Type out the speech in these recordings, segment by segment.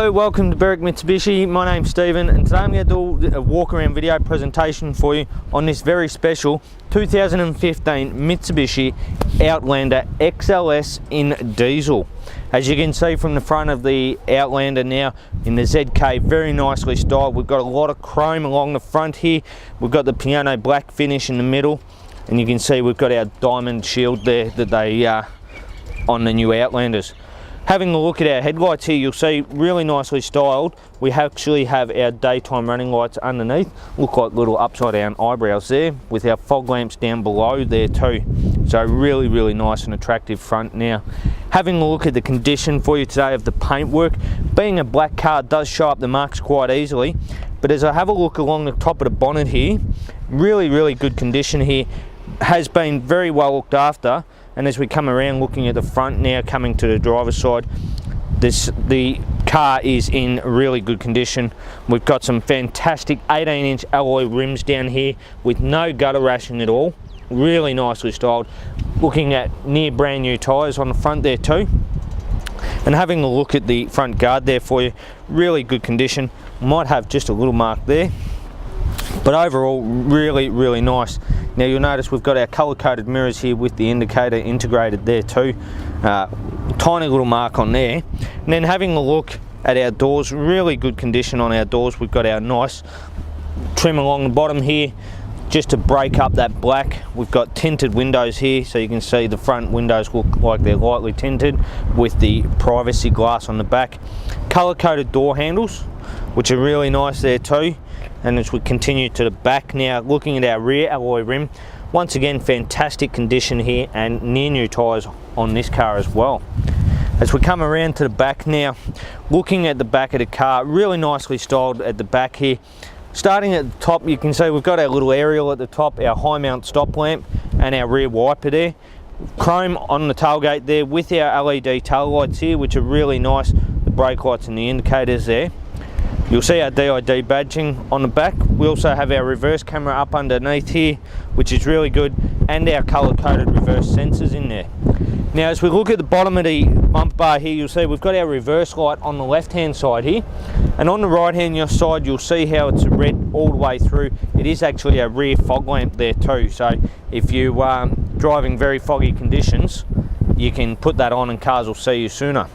Hello, welcome to Berwick Mitsubishi. My name's Stephen and today I'm going to do a walk around video presentation for you on this very special 2015 Mitsubishi Outlander XLS in diesel. As you can see from the front of the Outlander now in the ZK, very nicely styled. We've got a lot of chrome along the front here. We've got the piano black finish in the middle, and you can see we've got our diamond shield there that they on the new Outlanders. Having a look at our headlights here, you'll see really nicely styled. We actually have our daytime running lights underneath, look like little upside down eyebrows there, with our fog lamps down below there too. So really nice and attractive front. Now, having a look at the condition for you today of the paintwork, being a black car does show up the marks quite easily, but as I have a look along the top of the bonnet here, really good condition here, has been very well looked after. And as we come around looking at the front now, coming to the driver's side, the car is in really good condition. We've got some fantastic 18-inch alloy rims down here with no gutter rashing at all. Really nicely styled. Looking at near brand new tyres on the front there too. And having a look at the front guard there for you, really good condition. Might have just a little mark there, but overall really nice. Now you'll notice we've got our colour-coded mirrors here with the indicator integrated there too. Tiny little mark on there. And then having a look at our doors, really good condition on our doors. We've got our nice trim along the bottom here just to break up that black. We've got tinted windows here, so you can see the front windows look like they're lightly tinted with the privacy glass on the back. Colour-coded door handles, which are really nice there too. And as we continue to the back now, looking at our rear alloy rim, once again fantastic condition here and near new tyres on this car as well. As we come around to the back now, looking at the back of the car, really nicely styled at the back here. Starting at the top, you can see we've got our little aerial at the top, our high mount stop lamp and our rear wiper there. Chrome on the tailgate there with our LED tail lights here, which are really nice, the brake lights and the indicators there. You'll see our DID badging on the back. We also have our reverse camera up underneath here, which is really good, and our colour-coded reverse sensors in there. Now as we look at the bottom of the bumper bar here, you'll see we've got our reverse light on the left-hand side here, and on the right-hand side you'll see how it's red all the way through. It is actually a rear fog lamp there too, so if you are driving very foggy conditions, you can put that on and cars will see you sooner.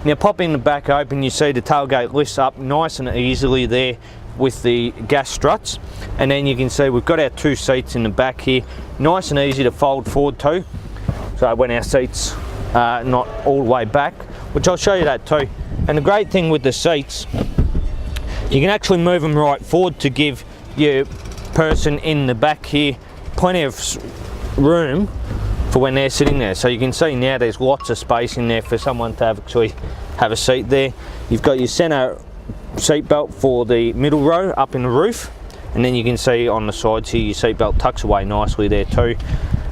Now popping the back open, you see the tailgate lifts up nice and easily there with the gas struts, and then you can see we've got our two seats in the back here, nice and easy to fold forward too, so when our seats are not all the way back, which I'll show you that too. And the great thing with the seats, you can actually move them right forward to give your person in the back here plenty of room for when they're sitting there. So you can see now there's lots of space in there for someone to actually have a seat there. You've got your center seat belt for the middle row up in the roof, and then you can see on the sides here your seat belt tucks away nicely there too.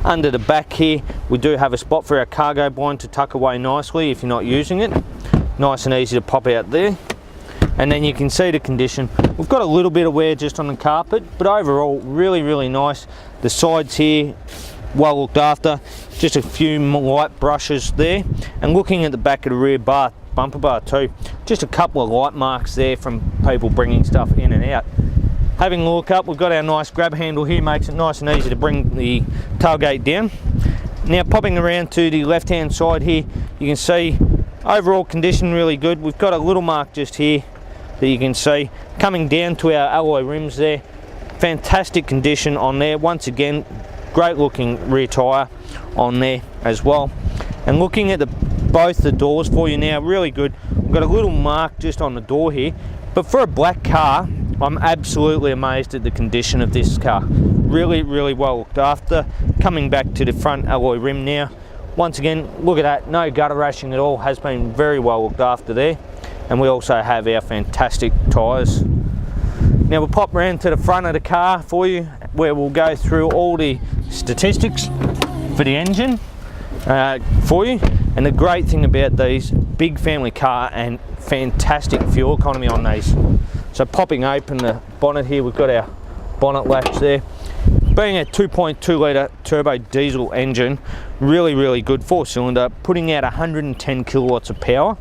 Under the back here we do have a spot for our cargo blind to tuck away nicely if you're not using it. Nice and easy to pop out there. And then you can see the condition. We've got a little bit of wear just on the carpet, but overall really nice. The sides here well looked after, just a few light brushes there. And looking at the back of the rear bumper bar too, just a couple of light marks there from people bringing stuff in and out. Having a look up, we've got our nice grab handle here, makes it nice and easy to bring the tailgate down. Now popping around to the left hand side here, you can see overall condition really good. We've got a little mark just here that you can see coming down to our alloy rims there. Fantastic condition on there. Once again, great looking rear tyre on there as well. And looking at both the doors for you now, really good. We've got a little mark just on the door here, but for a black car, I'm absolutely amazed at the condition of this car. Really well looked after. Coming back to the front alloy rim now, once again, look at that, no gutter rashing at all, has been very well looked after there. And we also have our fantastic tyres. Now we'll pop around to the front of the car for you, where we'll go through all the statistics for the engine for you. And the great thing about these, big family car and fantastic fuel economy on these. So popping open the bonnet here, we've got our bonnet latch there. Being a 2.2 litre turbo diesel engine, Really good 4-cylinder, putting out 110 kilowatts of power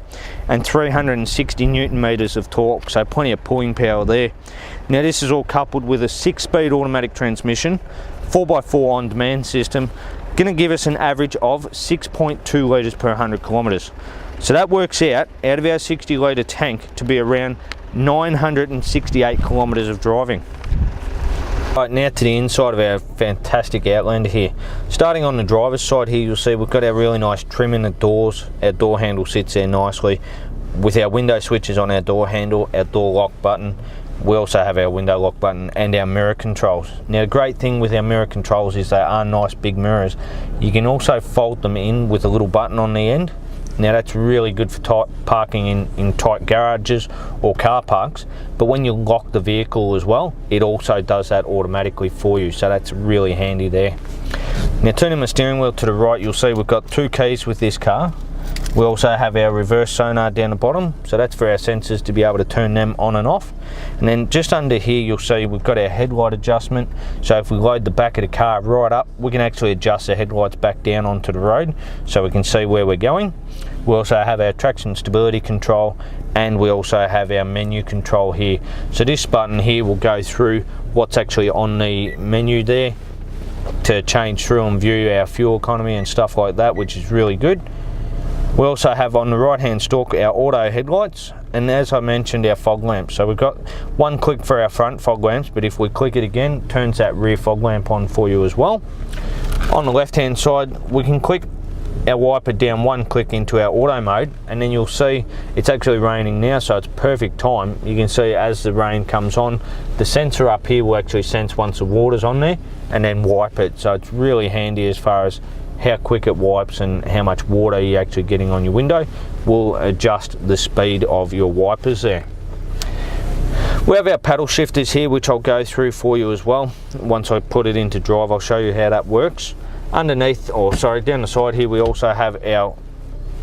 and 360 newton meters of torque, so plenty of pulling power there. Now this is all coupled with a 6-speed automatic transmission, 4x4 on-demand system, going to give us an average of 6.2 litres per 100 kilometres. So that works out of our 60 litre tank to be around 968 kilometres of driving. Right, now to the inside of our fantastic Outlander here. Starting on the driver's side here, you'll see we've got our really nice trim in the doors. Our door handle sits there nicely with our window switches on our door handle, our door lock button. We also have our window lock button and our mirror controls. Now the great thing with our mirror controls is they are nice big mirrors. You can also fold them in with a little button on the end. Now that's really good for parking in tight garages or car parks, but when you lock the vehicle as well, it also does that automatically for you, so that's really handy there. Now turning the steering wheel to the right, you'll see we've got 2 keys with this car. We also have our reverse sonar down the bottom, so that's for our sensors to be able to turn them on and off. And then just under here you'll see we've got our headlight adjustment, so if we load the back of the car right up, we can actually adjust the headlights back down onto the road so we can see where we're going. We also have our traction stability control, and we also have our menu control here. So this button here will go through what's actually on the menu there to change through and view our fuel economy and stuff like that, which is really good. We also have on the right hand stalk our auto headlights, and as I mentioned, our fog lamps. So we've got one click for our front fog lamps, but if we click it again, it turns that rear fog lamp on for you as well. On the left hand side, we can click our wiper down one click into our auto mode, and then you'll see it's actually raining now, so it's perfect time. You can see as the rain comes on, the sensor up here will actually sense once the water's on there and then wipe it. So it's really handy as far as how quick it wipes and how much water you're actually getting on your window. Will adjust the speed of your wipers there. We have our paddle shifters here, which I'll go through for you as well. Once I put it into drive, I'll show you how that works. Underneath, or sorry, down the side here, we also have our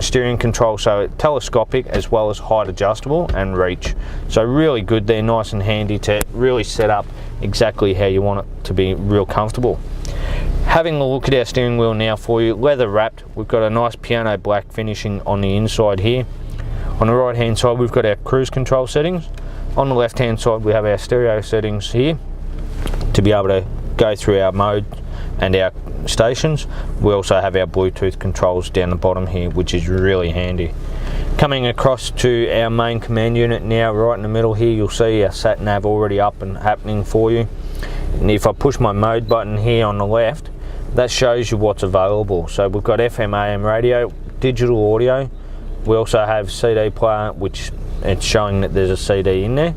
steering control, so telescopic as well as height adjustable and reach. So really good there, nice and handy to really set up exactly how you want it to be real comfortable. Having a look at our steering wheel now for you, leather wrapped. We've got a nice piano black finishing on the inside here. On the right hand side we've got our cruise control settings. On the left hand side we have our stereo settings here to be able to go through our mode and our stations. We also have our Bluetooth controls down the bottom here, which is really handy. Coming across to our main command unit now, right in the middle here, you'll see our sat nav already up and happening for you. And if I push my mode button here on the left, that shows you what's available. So we've got FM AM radio, digital audio. We also have CD player, which it's showing that there's a CD in there.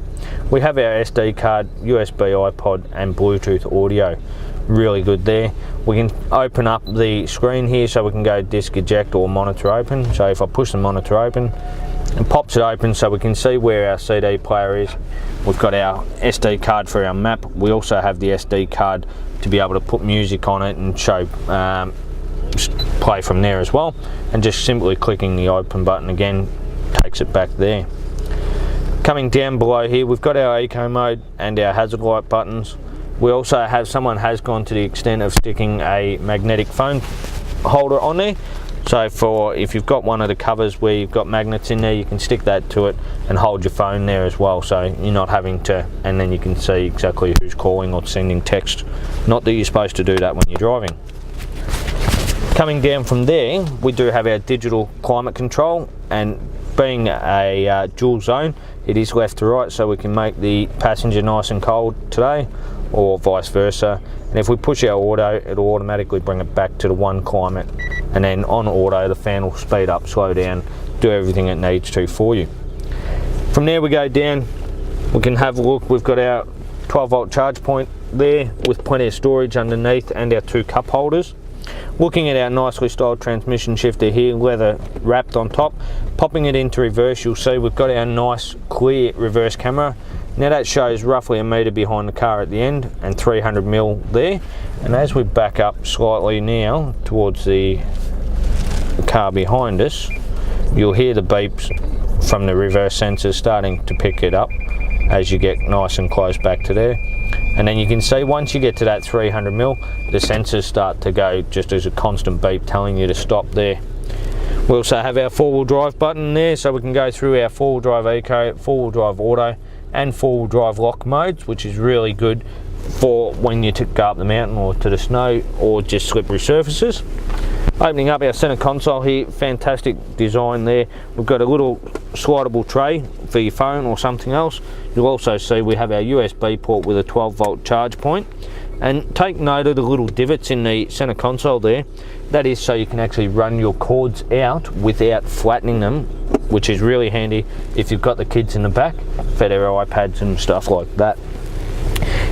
We have our SD card, USB iPod and Bluetooth audio. Really good there. We can open up the screen here, so we can go disc eject or monitor open. So if I push the monitor open, it pops it open so we can see where our CD player is. We've got our SD card for our map. We also have the SD card to be able to put music on it and show play from there as well. And just simply clicking the open button again takes it back there. Coming down below here, we've got our eco mode and our hazard light buttons. We also have, someone has gone to the extent of sticking a magnetic phone holder on there. So for if you've got one of the covers where you've got magnets in there, you can stick that to it and hold your phone there as well, so you're not having to, and then you can see exactly who's calling or sending text. Not that you're supposed to do that when you're driving. Coming down from there, we do have our digital climate control, and being a dual zone, it is left to right, so we can make the passenger nice and cold today or vice versa. And if we push our auto, it'll automatically bring it back to the one climate, and then on auto the fan will speed up, slow down, do everything it needs to for you. From there we go down, we can have a look. We've got our 12 volt charge point there with plenty of storage underneath and our 2 cup holders. Looking at our nicely styled transmission shifter here, leather wrapped on top. Popping it into reverse, you'll see we've got our nice clear reverse camera. Now that shows roughly a metre behind the car at the end and 300mm there. And as we back up slightly now towards the car behind us, you'll hear the beeps from the reverse sensors starting to pick it up as you get nice and close back to there. And then you can see once you get to that 300mm, the sensors start to go just as a constant beep telling you to stop there. We also have our 4-wheel drive button there, so we can go through our 4-wheel drive eco, 4-wheel drive auto and 4-wheel drive lock modes, which is really good for when you go up the mountain or to the snow or just slippery surfaces. Opening up our center console here, fantastic design there. We've got a little slidable tray for your phone or something else. You'll also see we have our USB port with a 12-volt charge point. And take note of the little divots in the center console there. That is so you can actually run your cords out without flattening them, which is really handy if you've got the kids in the back for their iPads and stuff like that.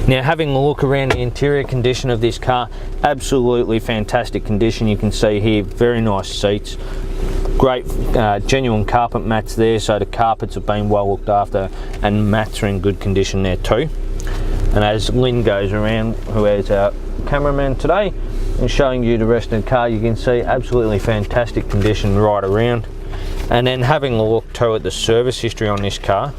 Now, having a look around the interior condition of this car, absolutely fantastic condition. You can see here, very nice seats, great genuine carpet mats there, so the carpets have been well looked after and mats are in good condition there too. And as Lynn goes around, who is our cameraman today, and showing you the rest of the car, you can see absolutely fantastic condition right around. And then having a look too at the service history on this car,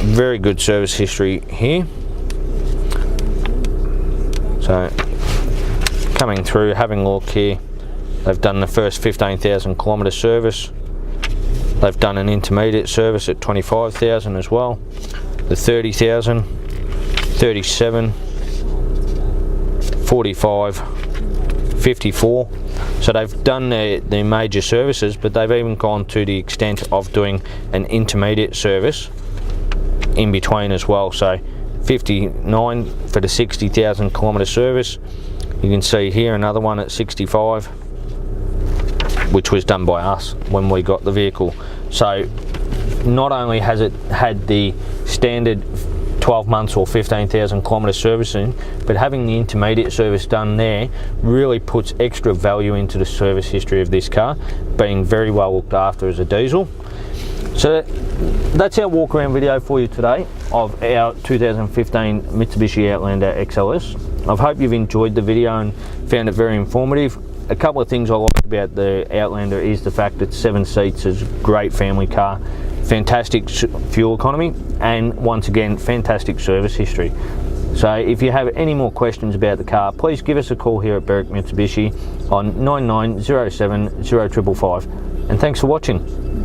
very good service history here. So coming through, having a look here, they've done the first 15,000 kilometre service. They've done an intermediate service at 25,000 as well. The 30,000, 37, 45, 54. So they've done their major services, but they've even gone to the extent of doing an intermediate service in between as well. So 59 for the 60,000 kilometre service. You can see here another one at 65, which was done by us when we got the vehicle. So not only has it had the standard 12 months or 15,000 kilometre servicing, but having the intermediate service done there really puts extra value into the service history of this car, being very well looked after as a diesel. So that's our walk around video for you today of our 2015 Mitsubishi Outlander XLS. I hope you've enjoyed the video and found it very informative. A couple of things I like about the Outlander is the fact that 7 seats is a great family car, fantastic fuel economy, and once again fantastic service history. So if you have any more questions about the car, please give us a call here at Berwick Mitsubishi on 9907 0555. And thanks for watching.